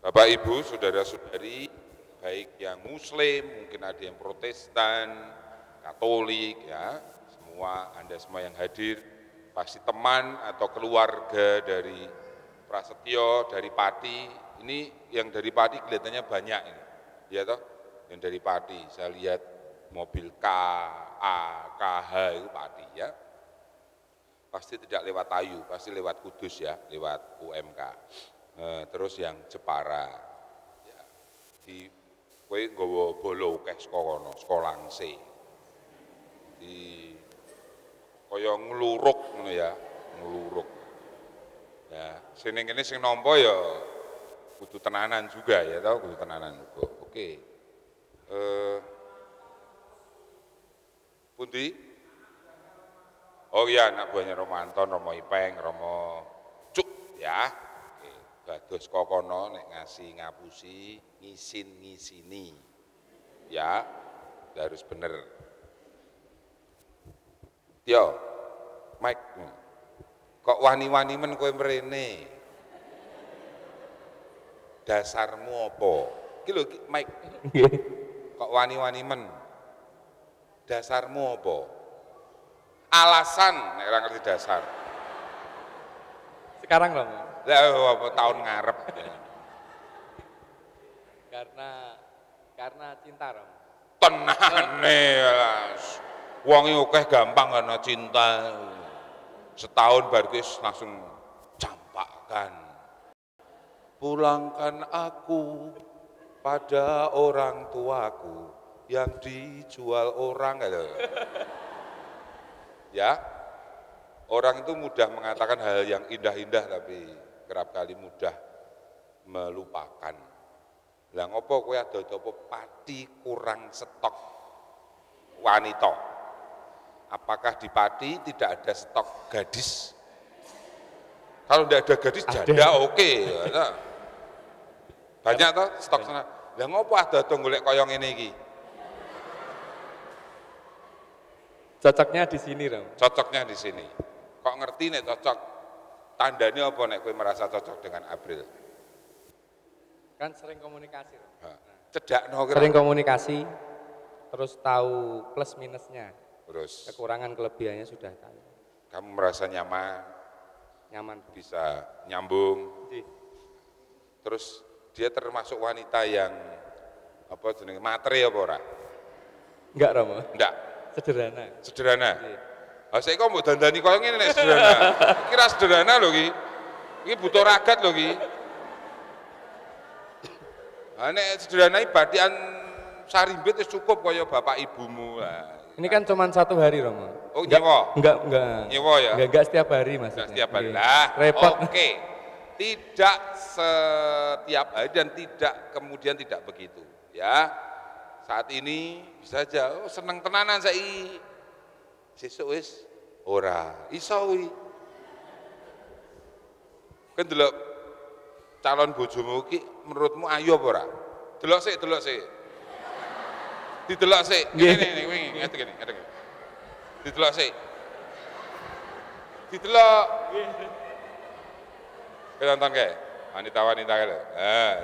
Bapak Ibu, saudara-saudari, baik yang Muslim, mungkin ada yang Protestan, Katolik, ya, Anda semua yang hadir, pasti teman atau keluarga dari Prasetyo, dari Pati. Ini yang dari Pati kelihatannya banyak ini, ya toh, yang dari Pati. Saya lihat mobil K, A, KH itu Pati, ya. Pasti tidak lewat Tayu, pasti lewat Kudus ya, lewat UMK. Terus yang Jepara, ya, di kowe nggawa bolo akeh saka kono, saka Langse. Di kaya ngluruk ngono ya, ngluruk. Ya, sing kene sing nampa ya kudu tenanan juga ya tau, kudu tenanan juga. Oke. Pundi? Oh iya, anak buahnya Romo Anton, Romo Ipeng, Romo Cuk ya. Bados kokono nek ngasih ngapusi, ngisini. Ya, harus bener. Yo, Mike, kok wani-wani men kowe mrene? Dasarmu apa? Iki lho Mike. Kok wani-wani men? Dasarmu apa? Alasan nek ora ngerti dasar. Sekarang loh. Lah apa tahun ngarep. Karena cinta, Rom. Tenane las. Wong akeh gampang karena cinta. Setahun baru langsung campakkan. Pulangkan aku pada orang tuaku yang dijual orang. Ya, orang itu mudah mengatakan hal yang indah-indah tapi kerap kali mudah melupakan. Lah ngopo kowe ada-ada Pati kurang stok wanita? Apakah di Pati tidak ada stok gadis? Kalau tidak ada gadis janda oke. Banyak toh stok sana. Lah ngopo ada-ada golek kaya ngene iki? Cocoknya di sini, Rom. Cocoknya di sini. Kok ngerti nek cocok? Tandanya apa nek kowe merasa cocok dengan April? Kan sering komunikasi, Rom. Cedakno kira. Sering komunikasi, terus tahu plus minusnya. Terus kekurangan kelebihannya sudah tahu. Kamu merasa nyaman, bisa nyambung. Terus dia termasuk wanita yang apa jenenge materi apa ora? Enggak, Romo. Enggak. Sederhana. Ah saiki kok mbok dandani koyo ngene nek sederhana. Kira sederhana lho iki. Iki butuh ragat lho iki. Ah nek sederhana batian sarimbit wis cukup kaya bapak ibumu. Ini kan cuma 1 hari, Romo. Oh, nyewa? Enggak. Nyewa ya? Enggak setiap hari, Mas. Enggak setiap hari. Lah, repot. Oke. Tidak setiap hari dan kemudian tidak begitu, ya. Saat ini bisa aja seneng tenanan saiki. Sesuk wis ora iso kuwi. Kan delok calon bojomu iki menurutmu ayu apa ora? Delok sik. Didelok sik. Ngene ngene. Didelok sik. Didelok. Nonton kae. Wanita-wanita kae lho.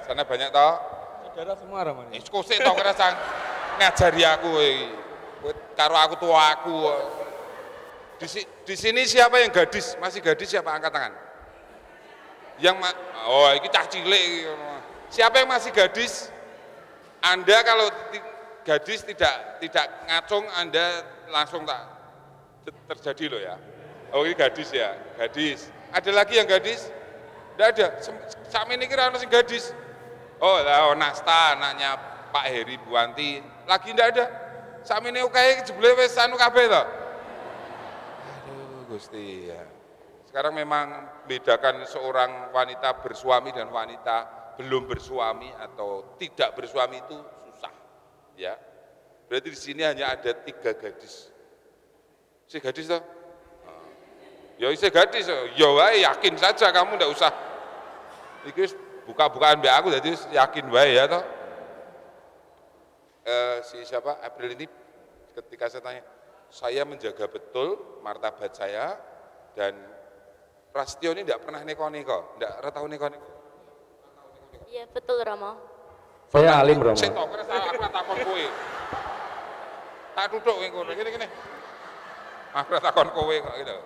Sana banyak toh? Saudara semua, Romo. Kok sik toh kira sang ngajari aku iki. Karo aku tua aku. Di sini siapa yang gadis? Masih gadis siapa? Angkat tangan. Oh, iki cah cilik. Siapa yang masih gadis? Anda kalau gadis tidak ngacung, Anda langsung tak terjadi loh ya. Oh, ini gadis ya, gadis. Ada lagi yang gadis? Tidak ada. Sakmene kira ana sing gadis. Oh, lah Nasta anaknya Pak Heri Buanti. Lagi tidak ada. Sakmene oke jebule wis anu kabeh to. Aduh, Gusti ya. Sekarang memang bedakan seorang wanita bersuami dan wanita belum bersuami atau tidak bersuami itu susah, ya. Berarti di sini hanya ada 3 gadis. Si gadis toh? Ya si gadis, ya wae yakin saja kamu ndak usah. Iki buka-bukaan mbak aku jadi yakin wae ya toh. Si siapa April ini ketika saya tanya, saya menjaga betul martabat saya dan Prasetyo ini tidak pernah neko-neko, tidak tahu neko-neko. Iya, betul Romo. Saya alim Romo. Sik to, kene salah aku takon kowe. Tak tutuk kowe ngono. Kene. Aku takon kowe kok gitu.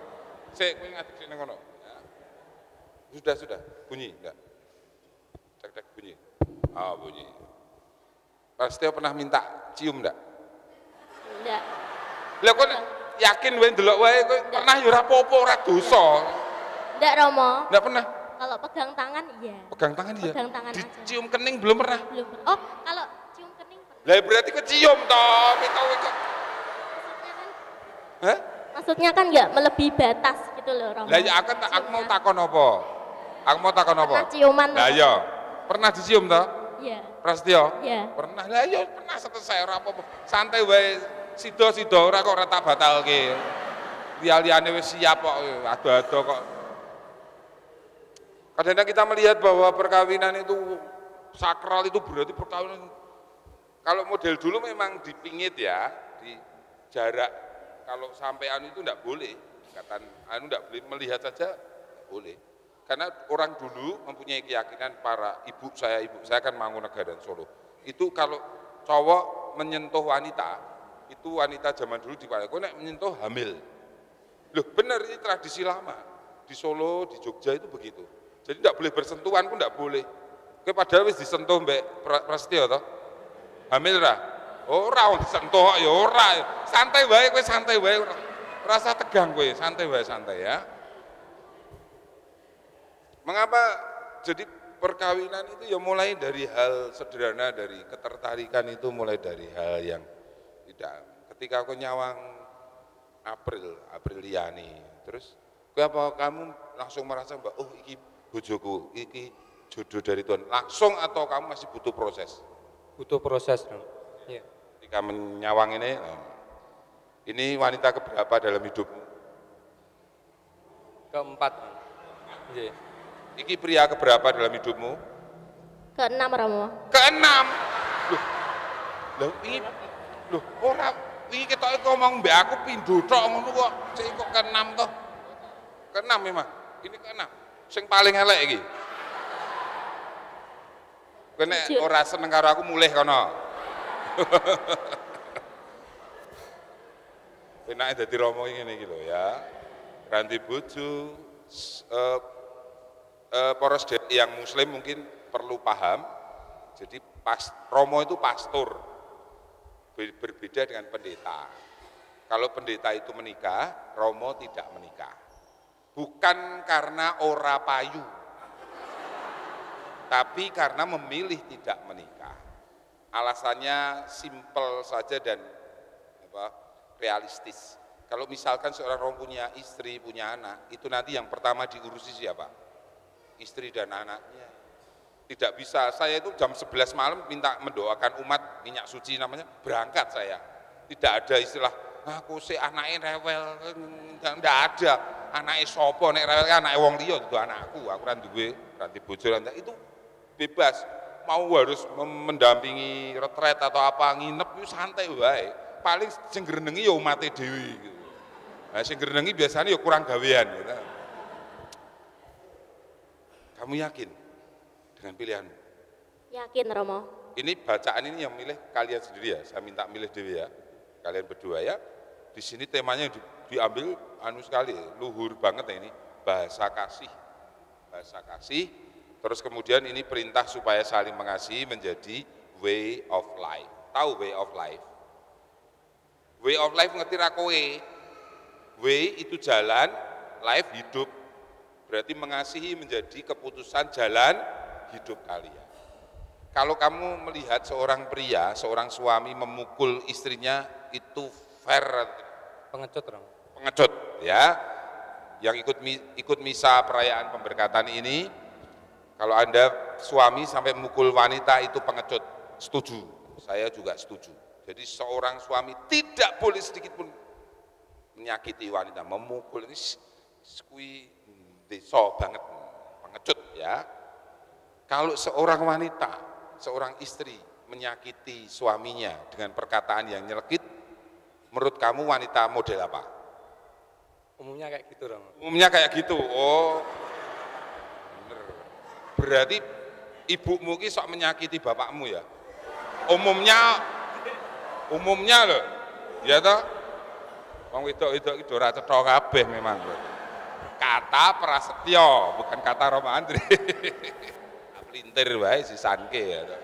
Sik kowe ngadeg sik nang ngono. Ya. Sudah. Bunyi enggak? Cek bunyi. Oh, bunyi. Pak Setio pernah minta cium enggak? Enggak. Lah kok yakin wae ndelok wae kowe pernah ya ora apa-apa, ora dosa. Enggak Romo. Enggak pernah. Kalau pegang tangan iya. Pegang tangan iya. Pegang tangan aja. Dicium kening belum pernah. Belum. Oh, kalau cium kening pernah. Lah berarti kecium toh, kowe kok. Maksudnya kan, Hah? maksudnya kan enggak melebihi batas gitu loh Romo. Lah ya aku mau takon apa? Aku mau takon apa? Pernah ciuman. Lah iya. Pernah dicium toh? Iya. Prasetyo? Iya. Pernah. Lah iya pernah selesai ora apa-apa. Santai wae. Sida-sida ora kok ora tak batalke. Liyane wis siap kok, ado-ado kok. Kadang-kadang kita melihat bahwa perkawinan itu sakral, itu berarti perkawinan. Kalau model dulu memang dipingit ya, di jarak. Kalau sampai anu itu enggak boleh. Katakan anu enggak boleh, melihat saja boleh. Karena orang dulu mempunyai keyakinan, para ibu saya kan Mangunagaran Solo. Itu kalau cowok menyentuh wanita, itu wanita zaman dulu dipakai, kok nek menyentuh hamil. Loh benar, ini tradisi lama. Di Solo, di Jogja itu begitu. Jadi tidak boleh bersentuhan pun tidak boleh. Oke, padahal wis disentuh Mbak Prasetyo toh. Hamil ora? Ora wong disentuh ya ora. Santai wae kowe, santai wae. Rasa tegang kowe, santai wae, santai ya. Mengapa jadi perkawinan itu ya mulai dari hal sederhana, dari ketertarikan itu mulai dari hal yang tidak. Ketika aku nyawang Apriliani, terus apa kamu langsung merasa mbak, oh iki bojoku, iki jodoh dari Tuhan, langsung atau kamu masih butuh proses? Butuh proses dong. Iya. Ketika menyawang ini wanita keberapa dalam hidupmu? Keempat. Iya. Iki pria keberapa dalam hidupmu? Keenam Romo. Keenam. Loh, ora iki ketoke ngomong mbek aku pindho tok ngono kok. Cek kok keenam toh? Keenam memang. Ini keenam. Sing paling elek iki. Kowe nek ora seneng karo aku mulih kono. Enake dadi romo ngene iki lho ya. Ranti bojo poros yang muslim mungkin perlu paham. Jadi romo itu pastor, berbeda dengan pendeta. Kalau pendeta itu menikah, romo tidak menikah. Bukan karena ora payu, tapi karena memilih tidak menikah. Alasannya simpel saja dan realistis. Kalau misalkan seorang romo punya istri, punya anak, itu nanti yang pertama diurusi siapa? Istri dan anaknya. Tidak bisa, saya itu jam 11 malam minta mendoakan umat minyak suci namanya, berangkat saya. Tidak ada istilah, aku si anaknya rewel, tidak ada. Anaknya sopo, nek rewel kan anaknya wong liya, itu anakku, aku kan duwe, ranti bojo, itu bebas. Mau harus mendampingi retret atau apa, nginep itu santai wae. Paling sing ngrenengi ya umate dhewe gitu. Nah, sing ngrenengi biasanya ya kurang gawean gitu. Kamu yakin dengan pilihanmu? Yakin Romo. Ini bacaan ini yang milih kalian sendiri ya, saya minta milih dewi ya, kalian berdua ya. Di sini temanya diambil anu sekali, luhur banget ya ini, bahasa kasih. Bahasa kasih, terus kemudian ini perintah supaya saling mengasihi menjadi way of life. Tahu way of life? Way of life ngerti ra kowe? Way itu jalan, life hidup. Berarti mengasihi menjadi keputusan jalan hidup kalian. Kalau kamu melihat seorang pria, seorang suami memukul istrinya, itu fair? Pengecut dong. Pengecut ya. Yang ikut misa perayaan pemberkatan ini, kalau Anda suami sampai memukul wanita itu pengecut. Setuju, saya juga setuju. Jadi seorang suami tidak boleh sedikit pun menyakiti wanita, memukul ini skui deso banget, pengecut ya. Kalau seorang wanita, seorang istri menyakiti suaminya dengan perkataan yang nyelekit, menurut kamu wanita model apa? Umumnya kayak gitu dong. Umumnya kayak gitu. Oh, bener. Berarti ibumu ki sok menyakiti bapakmu ya. Umumnya loh. Ya toh? Wong wedok-wedok iki ora cetha kabeh memang. Kata Prasetyo, bukan kata Roma Andri. Pelintir wae sisanke ya toh.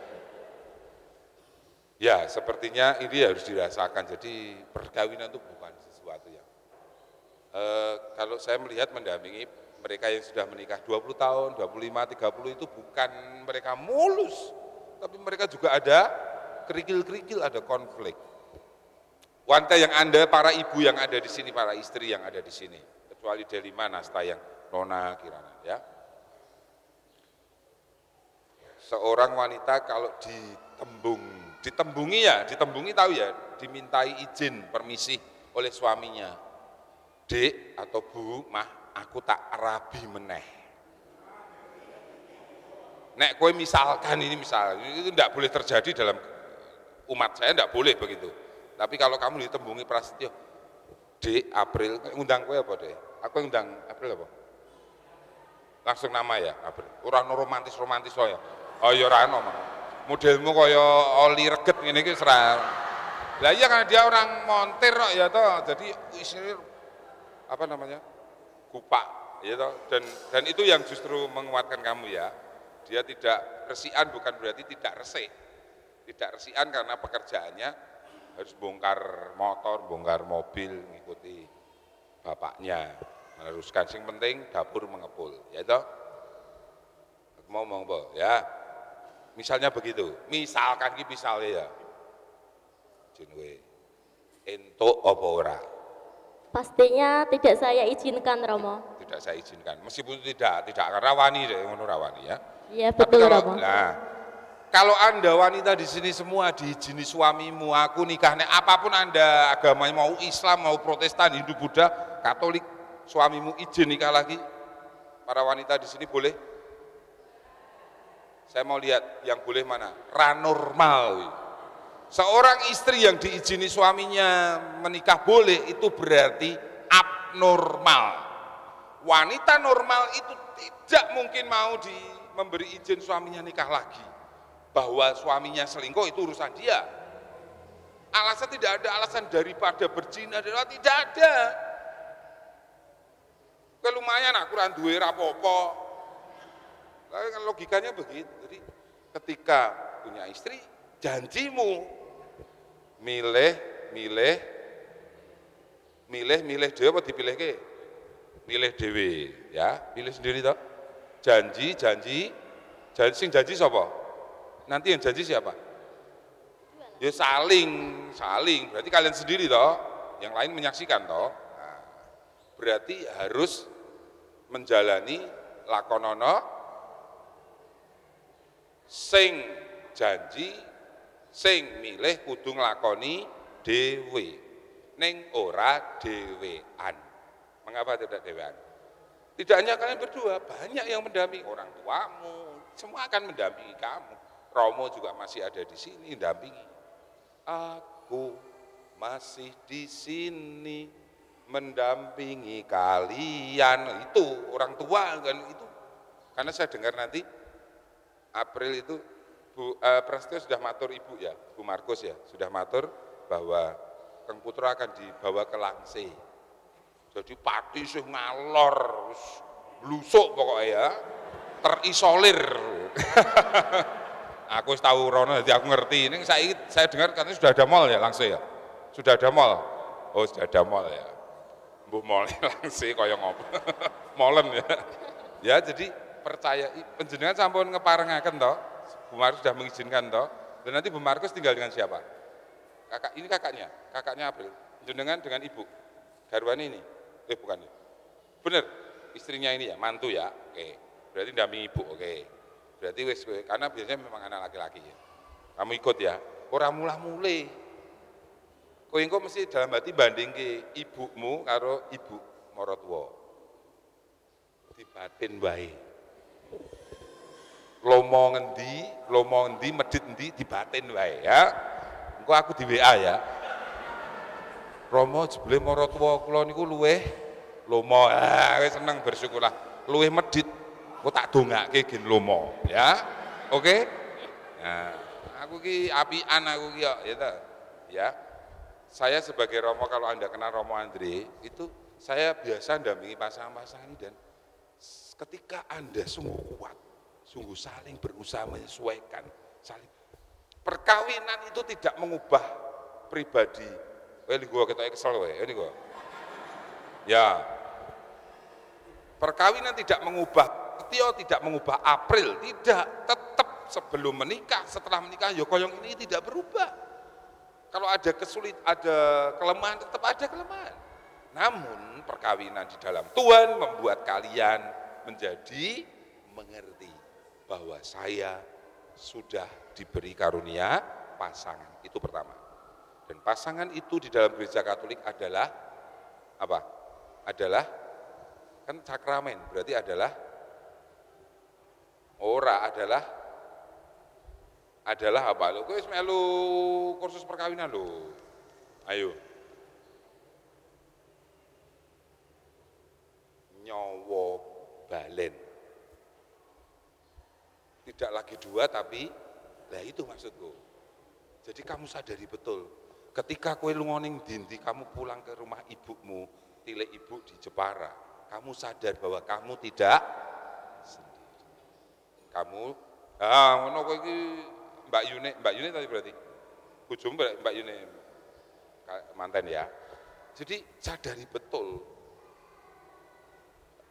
Ya, sepertinya ini harus dirasakan. Jadi perkawinan itu bukan sesuatu yang kalau saya melihat mendampingi mereka yang sudah menikah 20 tahun, 25, 30 itu bukan mereka mulus, tapi mereka juga ada kerikil-kerikil, ada konflik. Wanita yang Anda, para ibu yang ada di sini, para istri yang ada di sini, kecuali Delima, Nasta yang Nona, Kirana, ya. Seorang wanita kalau ditembungi tahu ya, dimintai izin, permisi oleh suaminya. Dek atau Bu, mah, aku tak rabi meneh. Nek kowe misalkan ini itu tidak boleh terjadi dalam umat saya, tidak boleh begitu. Tapi kalau kamu ditembungi Prasetyo, Dek April, ngundang kowe apa Dek? Aku ngundang April apa? Langsung nama ya, April. Orang romantis oh ya. Oh ya ora ono. Modelmu kaya oli reget ngene iki serah. Lah iya karena dia orang montir kok ya toh. Jadi isinya apa namanya? Kupak ya toh. Dan itu yang justru menguatkan kamu ya. Dia tidak resian bukan berarti tidak resik. Tidak resian karena pekerjaannya harus bongkar motor, bongkar mobil, mengikuti bapaknya. Meneruskan sing penting dapur mengepul, ya toh. Mau apa ya? Misalnya begitu, misalkan ki misalnya ya. Jenwe entuk apa ora? Pastinya tidak saya izinkan, Romo. Tidak saya izinkan, meskipun tidak rawani deh, ngono rawani ya. Iya betul, Romo. Nah, kalau Anda wanita di sini semua diizini suamimu, aku nikahnya apapun Anda agamanya mau Islam, mau Protestan, Hindu, Buddha, Katolik, suamimu izin nikah lagi. Para wanita di sini boleh? Saya mau lihat yang boleh mana? Ranormal. Seorang istri yang diizini suaminya menikah boleh, itu berarti abnormal. Wanita normal itu tidak mungkin mau memberi izin suaminya nikah lagi. Bahwa suaminya selingkuh itu urusan dia. Alasan tidak ada alasan daripada berzina, tidak ada. Lumayan aku kurang duwe rapopo. Logikanya begitu. Jadi ketika punya istri, janjimu milih dhewe apa dipilih ke? Milih dhewe, ya, pilih sendiri toh. Janji sing janji sapa? Nanti yang janji siapa? Ya saling. Berarti kalian sendiri toh, yang lain menyaksikan toh. Nah, berarti harus menjalani lakonono sing janji, sing milih kudu nglakoni dhewe. Ning ora dhewean. Mengapa tidak dhewean? Tidak hanya kalian berdua, banyak yang mendampingi, orang tuamu, semua akan mendampingi kamu. Romo juga masih ada di sini mendampingi. Aku masih di sini mendampingi kalian. Itu orang tua kan itu. Karena saya dengar nanti April itu Bu Prasetyo sudah matur ibu ya, Bu Markus ya, sudah matur bahwa Kang Putra akan dibawa ke Langse. Jadi pati sih ngalor, blusuk pokoknya ya, terisolir. Aku tahu Rono, jadi aku ngerti. Ini saya dengar katanya sudah ada mall ya Langse ya, sudah ada mall. Oh sudah ada mall ya, Bu mall Langse kaya ngopo, molen ya. Ya jadi percaya penjenengan sampun ngeparengaken toh, Bu Markus sudah mengizinkan toh, dan nanti Bu Markus tinggal dengan siapa? Ini kakaknya April, penjenengan dengan ibu, garwane ini, bukan ya? Bener, istrinya ini ya, mantu ya, oke, berarti dampingi ibu, oke, berarti wis, karena biasanya memang anak laki-laki ya, kamu ikut ya, ora mulah-mulih, kowe engko mesti dalam hati banding ke ibumu karo ibu maratuwa, dibatin wae. Lomo ngendi, medit endi dibatin wae ya. Engko aku di WA ya. Romo jebule maratuwa kula niku luweh lomo. Kowe seneng bersyukurlah. Luweh medit, engko tak dongake gen lomo ya. Oke? Nah, aku ki apian aku ki ya, ya. Saya sebagai Romo, kalau Anda kenal Romo Andre, itu saya biasa dampingi pasangan-pasangan ini, dan ketika Anda sungguh kuat, sungguh saling berusaha menyesuaikan, saling perkawinan itu tidak mengubah pribadi. Ini gua kita kesel ini gua. Ya. Perkawinan tidak mengubah Tio, tidak mengubah April, tidak, tetap sebelum menikah, setelah menikah, ya koyong ini tidak berubah. Kalau ada ada kelemahan, tetap ada kelemahan. Namun perkawinan di dalam Tuhan membuat kalian menjadi mengerti bahwa saya sudah diberi karunia pasangan. Itu pertama. Dan pasangan itu di dalam gereja Katolik adalah apa? Adalah kan sakramen, berarti adalah adalah apa? Lo kowe wis melu kursus perkawinan lo. Ayo. Nyawa balen. Tidak lagi dua, tapi lah itu maksudku. Jadi kamu sadari betul, ketika kowe lunga ning ndi, kamu pulang ke rumah ibumu, tilik ibu di Jepara, kamu sadar bahwa kamu tidak sendiri. Kamu ngono kowe iki Mbak Yune tadi berarti bojomu Mbak Yune manten ya. Jadi sadari betul.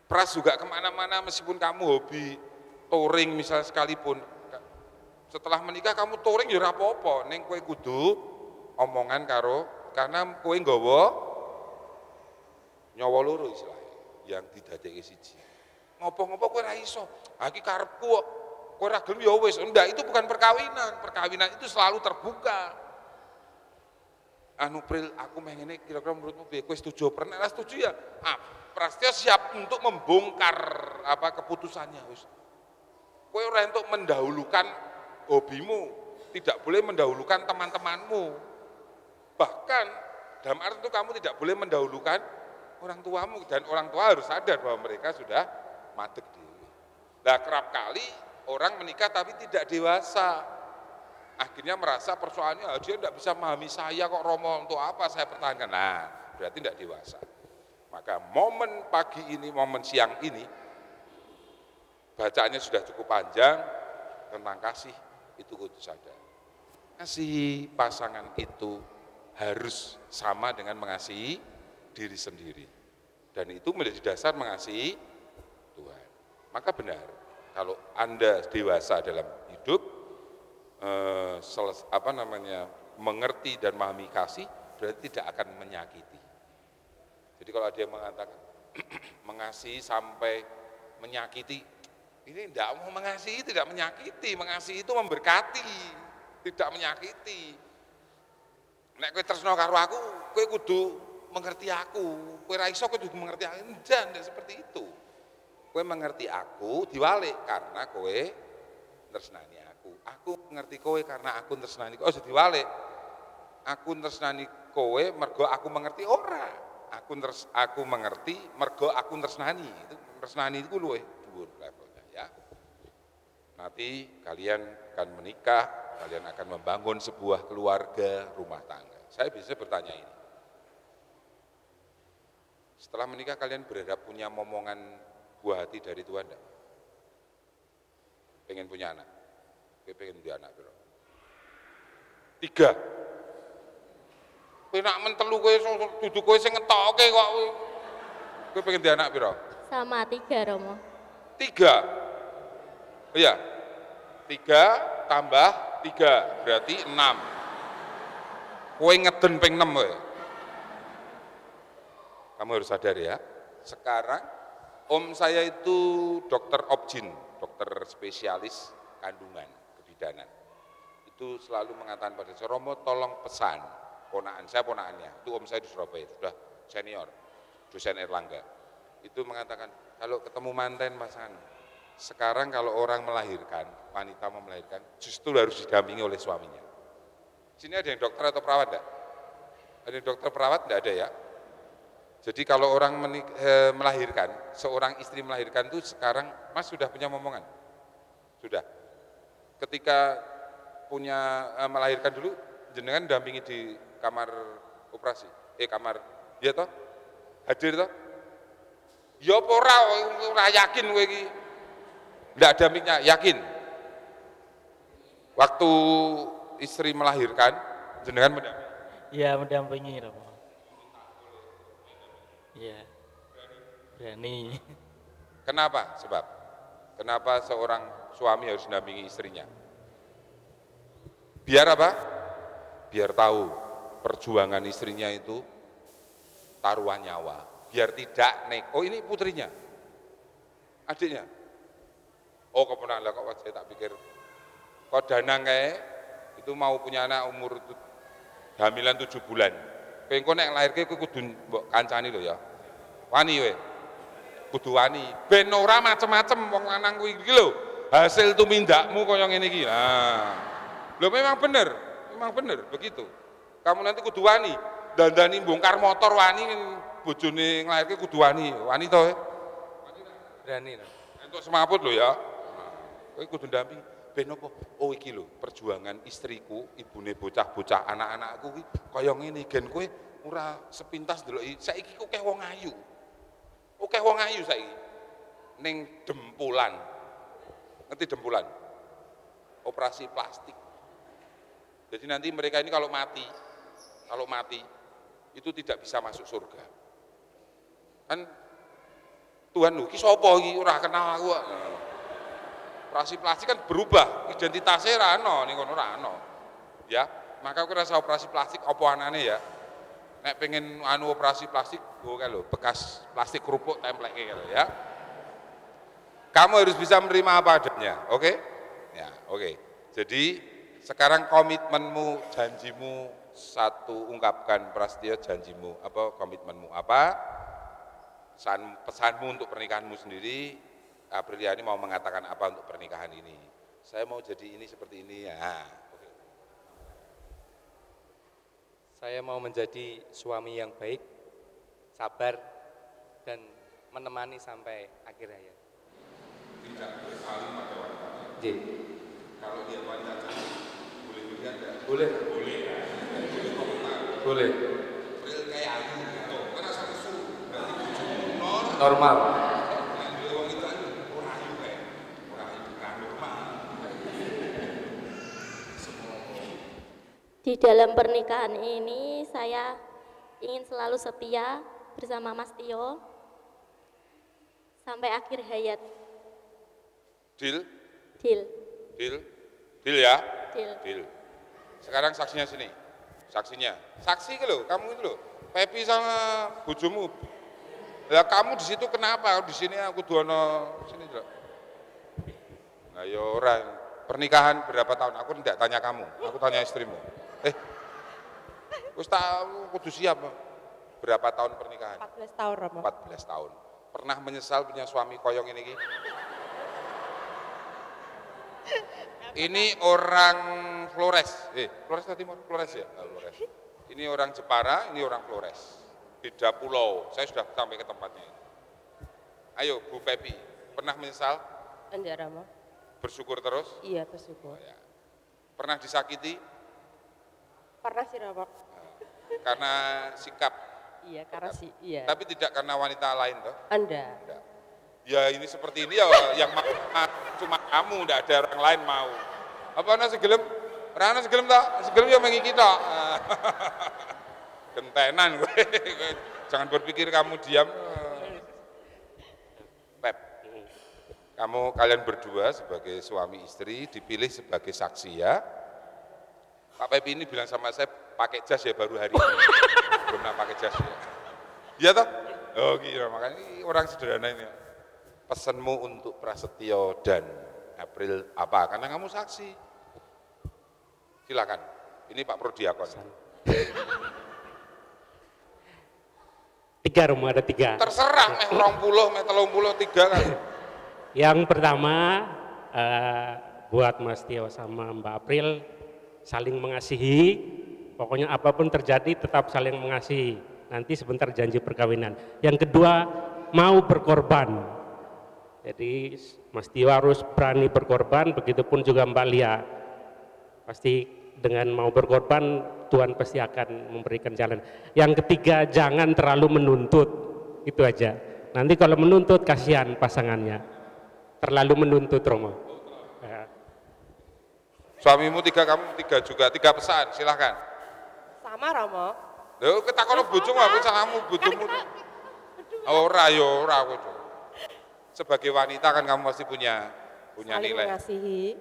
Pras juga kemana-mana, meskipun kamu hobi touring misalnya sekalipun, setelah menikah kamu touring ya ora apa-apa, ning kowe kudu omongan karena kowe nggawa nyawa loro istilahnya yang didadekke siji. Ngopo-ngopo kowe ora iso. Ha iki karepku kok. Kowe ora gelem ya wis. Enggak, itu bukan perkawinan. Perkawinan itu selalu terbuka. Anu Pril, aku mengene kira-kira menurutmu piye? Kowe setuju? Pernah setuju ya? Prasetyo siap untuk membongkar keputusannya wis. Kowe ora entuk mendahulukan hobimu, tidak boleh mendahulukan teman-temanmu. Bahkan dalam arti itu kamu tidak boleh mendahulukan orang tuamu, dan orang tua harus sadar bahwa mereka sudah madeg diri. Nah, kerap kali orang menikah tapi tidak dewasa. Akhirnya merasa persoalannya dia tidak bisa memahami saya kok, Romo, untuk apa saya pertahankan. Nah, berarti tidak dewasa. Maka momen pagi ini, momen siang ini, bacaannya sudah cukup panjang tentang kasih, itu kudu sadar. Kasih pasangan itu harus sama dengan mengasihi diri sendiri. Dan itu menjadi dasar mengasihi Tuhan. Maka benar, kalau Anda dewasa dalam hidup, mengerti dan memahami kasih, berarti tidak akan menyakiti. Jadi kalau ada yang mengatakan mengasihi sampai menyakiti, ini tidak mau mengasihi, tidak menyakiti. Mengasihi itu memberkati, tidak menyakiti. Nek kowe tresno karo aku, kowe kudu mengerti aku. Kowe ra iso kudu mengerti aku. Tidak seperti itu. Kowe mengerti aku diwalik karena kowe tresnani aku. Aku mengerti kowe karena aku tresnani kowe. Oh, diwalik. Aku tresnani kowe mergo aku mengerti ora. Aku mengerti mergo aku tresnani. Itu tresnani itu luwih dhuwur levelnya ya. Nanti kalian akan menikah, kalian akan membangun sebuah keluarga, rumah tangga. Saya bisa bertanya ini. Setelah menikah kalian berharap punya momongan buah hati dari Tuhan enggak? Pengen punya anak? Pengen punya anak bro? 3. Kowe nak mentelu kowe duduk kowe sing ngetoke kok. Kowe pengen punya anak piro? Sama 3, Romo. 3. Oh iya. 3 tambah 3 berarti 6. Kowe ngeden ping 6 kowe. Kamu harus sadar ya. Sekarang om saya itu dokter obgyn, dokter spesialis kandungan, kebidanan. Itu selalu mengatakan pada saya, Romo tolong pesan. Ponakannya, itu om saya di Surabaya, sudah senior, dosen Erlangga. Itu mengatakan, kalau ketemu manten pasangan, sekarang kalau orang melahirkan, wanita mau melahirkan, justru harus didampingi oleh suaminya. Sini ada yang dokter atau perawat enggak? Ada yang dokter perawat enggak ada ya? Jadi kalau orang melahirkan, seorang istri melahirkan itu sekarang, Mas sudah punya momongan? Sudah. ketika melahirkan dulu, jenengan dampingi di kamar operasi, kamar, iya toh? Hadir toh? Ya apa ora yakin kowe iki. Ndak dampingnya, yakin. Waktu istri melahirkan, jenengan mendampingi? Iya, mendampingi Romo. Iya. Berani. Kenapa? Sebab kenapa seorang suami harus mendampingi istrinya? Biar apa? Biar tahu perjuangan istrinya itu taruhan nyawa. Biar tidak oh ini putrinya, adiknya. Oh keponakan lah, kok saya tak pikir. Kok Danang kayak itu mau punya anak umur hamilan 7 bulan. Kowe nek lahirke kowe kudu mbok kancani lho ya. Wani we. Kudu wani. Ben ora macem-macem wong lanang kuwi iki lho. Hasil tumindakmu kaya ngene iki. Nah. Lho memang bener begitu. Kamu nanti kudu wani. Dandani bongkar motor wani bojone nglairke kudu wani. Wani to? Berani. Entuk semaput lho ya. Kowe kudu ndampingi. Ben apa? Oh iki lho, perjuangan istriku, ibune bocah-bocah anak-anakku kuwi kaya ngene gen kowe ora sepintas deloki. Saiki kok akeh wong ayu. Akeh wong ayu saiki. Ning Dempulan. Ngerti Dempulan? Operasi plastik. Jadi nanti mereka ini kalau mati itu tidak bisa masuk surga. Kan Tuhan lho, iki sapa iki ora kenal aku. Operasi plastik kan berubah, identitasnya ora ono ning kono ora ono. Ya, maka aku rasa operasi plastik apa anane ya. Nek pengen operasi plastik, lho bekas plastik kerupuk templeke gitu ya. Kamu harus bisa menerima apa adanya, oke? Ya, oke. Jadi sekarang komitmenmu, janjimu satu, ungkapkan prasetyo janjimu, apa komitmenmu apa? Pesanmu untuk pernikahanmu sendiri. Apriliani mau mengatakan apa untuk pernikahan ini? Saya mau jadi ini seperti ini ya. Oke. Saya mau menjadi suami yang baik, sabar, dan menemani sampai akhir hayat. Tidak bersaling pada wanita. Jadi, kalau dia wanita boleh dilihat enggak? boleh. Boleh. Boleh komentar. Boleh. April kayak aku gitu. Kan asal usul berarti Normal. Di dalam pernikahan ini saya ingin selalu setia bersama Mas Tio sampai akhir hayat. Deal? Deal. Deal? Deal ya? Deal. Deal. Sekarang saksinya sini. Saksinya. Saksi ke lo, kamu itu lo. Pepi sama bojomu. Ya kamu di situ kenapa? Di sini aku duono sini juga. Nah ya orang pernikahan berapa tahun? Aku tidak tanya kamu, aku tanya istrimu. Wis tak kudu siap. Berapa tahun pernikahan? 14 tahun, Romo. 14 tahun. Pernah menyesal punya suami koyong ini? Ini orang Flores. Flores atau Timur? Flores ya? Flores. Ini orang Jepara, ini orang Flores. Beda pulau. Saya sudah sampai ke tempatnya. Ayo, Bu Pepi, pernah menyesal? Enggak, Romo. Bersyukur terus? Iya, bersyukur. Ya. Pernah disakiti? Pernah sih, Romo. Karena sikap? Iya, karena sih, iya. Tapi tidak karena wanita lain toh? Enggak. Ya ini seperti ini ya yang mau cuma kamu, tidak ada orang lain mau. Apa ana segelem? Ora ana segelem tak? Segelem ya mengi kita. Gentenan gue. Jangan berpikir kamu diam. Pep. Kalian berdua sebagai suami istri dipilih sebagai saksi ya. Pak Pep ini bilang sama saya pakai jas ya baru hari ini. Belum pernah pakai jas ya. Iya toh? Oh gitu, makanya ini orang sederhana ini. Pesanmu untuk Prasetyo dan April apa? Karena kamu saksi. Silakan. Ini Pak Prodiakon. 3 Romo, ada 3. Terserah, meh 20, meh 33 kan. Yang pertama, buat Mas Tio sama Mbak April, saling mengasihi, pokoknya apapun terjadi tetap saling mengasihi. Nanti sebentar janji perkawinan. Yang kedua, mau berkorban. Jadi Mas Tio harus berani berkorban, begitupun juga Mbak Lia. Pasti dengan mau berkorban, Tuhan pasti akan memberikan jalan. Yang ketiga, jangan terlalu menuntut, itu aja. Nanti kalau menuntut, kasihan pasangannya. Terlalu menuntut, Romo. Ya. Suamimu 3, kamu 3 juga, 3 pesan, silahkan. Sama Romo. Lho, ketakono bojomu apa salahmu bojomu? Ora yo, ora aku. Sebagai wanita kan kamu pasti punya Saling nilai. mengasihi.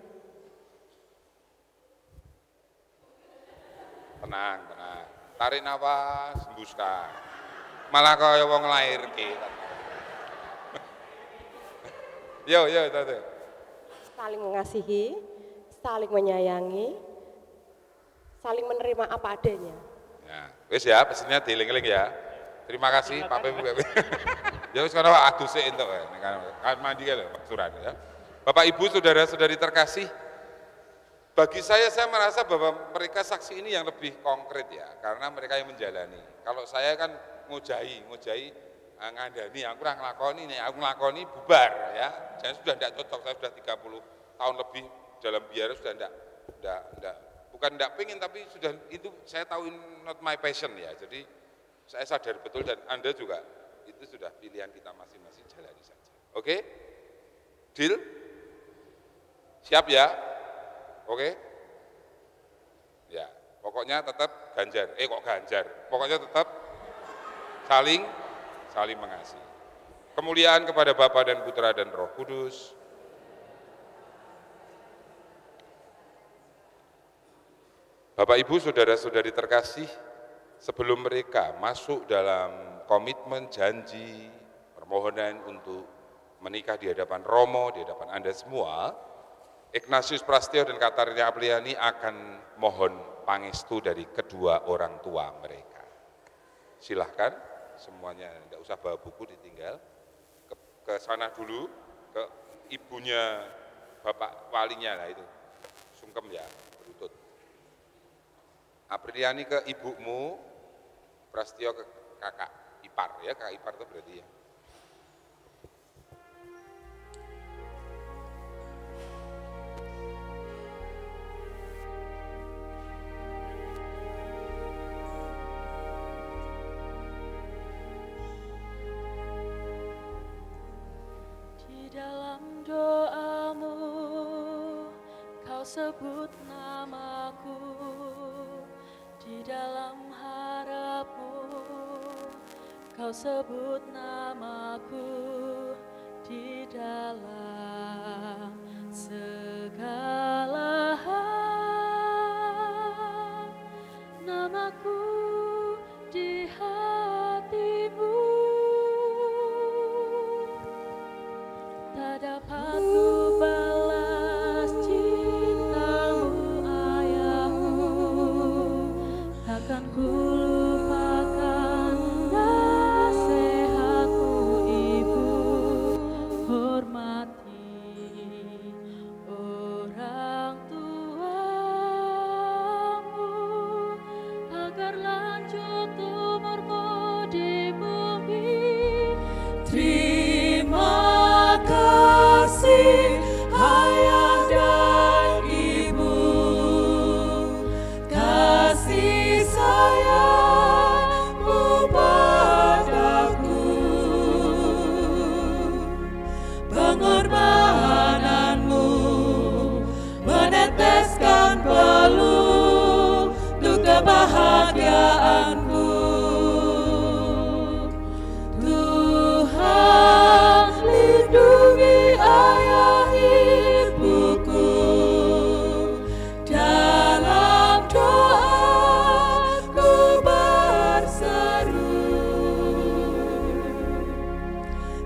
Tenang, tenang. Tarik nafas, hembuskan. Malah kaya wong nglairke. Yo, tante. Saling mengasihi, saling menyayangi, saling menerima apa adanya. Ya, wis ya, pesennya dieling-eling ya. Terima kasih Pak Pem. Ya wis kono aduse entuk kan mandi kan Pak Suran ya. Bapak Ibu, saudara-saudari terkasih, bagi saya merasa bahwa mereka saksi ini yang lebih konkret ya, karena mereka yang menjalani. Kalau saya kan ngujahi ngandani, aku ora nglakoni, nek aku nglakoni bubar ya. Saya sudah tidak cocok, saya sudah 30 tahun lebih dalam biara sudah tidak bukan tidak pengen, tapi sudah itu saya tahu not my passion ya. Jadi saya sadar betul dan Anda juga itu sudah pilihan kita masing-masing, jalani saja. Oke? Deal? Siap ya? Oke? Ya, pokoknya tetap Ganjar. Kok Ganjar? Pokoknya tetap saling mengasihi. Kemuliaan kepada Bapa dan Putra dan Roh Kudus. Bapak Ibu, saudara-saudari terkasih, sebelum mereka masuk dalam komitmen, janji, permohonan untuk menikah di hadapan Romo, di hadapan Anda semua, Ignatius Prastio dan Katarina Apriani akan mohon pangestu dari kedua orang tua mereka. Silahkan, semuanya tidak usah bawa buku, ditinggal. Ke sana dulu, ke ibunya Bapak walinya lah itu, sungkem ya, berlutut. Apriani ke ibumu, Prastio ke kakak ipar ya, kakak ipar itu berarti ya. Di dalam doamu, kau sebut namaku. Di dalam harapmu, kau sebut namaku. Di dalam segala hal, namaku di hatimu. Tak dapat ku balas cintamu, ayahku. Takkan ku lupakan nasihatmu, ibu. Hormati orang tuamu, agar lanjut umurmu di bumi. Terima kasih ayah dan ibu, kasih sayangmu padaku, pengorbananmu meneteskan peluk untuk kebahagiaanku. Tuhan lindungi ayah ibuku, dalam doaku berseru.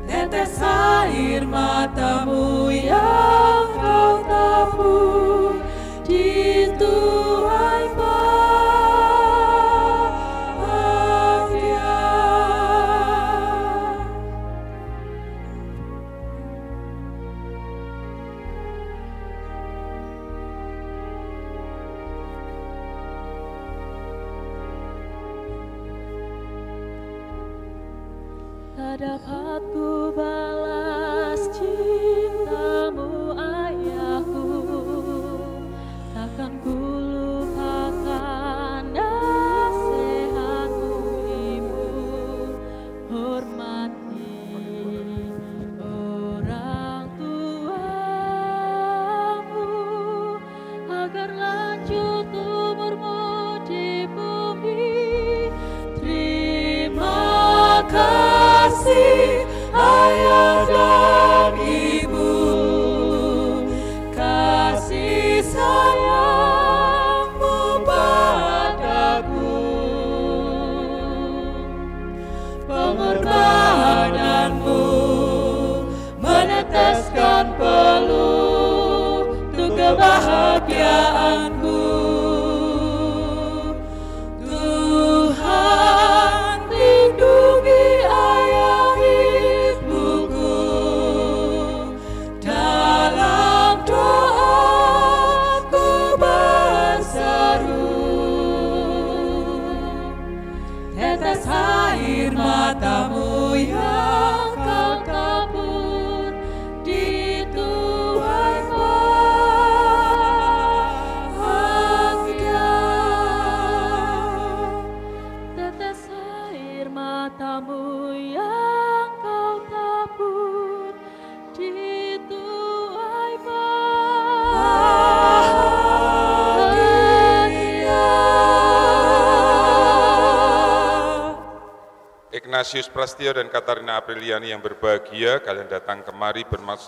Tetes air matamu yang kau tabur dituai bahagia. Tak dapat ku balas cinta ayah dan ibu, kasih sayangmu padaku, pengorbananmu meneteskan peluh untuk kebahagiaanku. Tuhan lindungi ayah ibuku, dalam doaku berseru, tetes air matamu yang kau tabur di tuai bahagia. Tetes air matamu yang kau tabur di tuai bahagia. Ignatius Prastio dan Katarina Apriliani yang berbahagia, kalian datang kemari bermaksud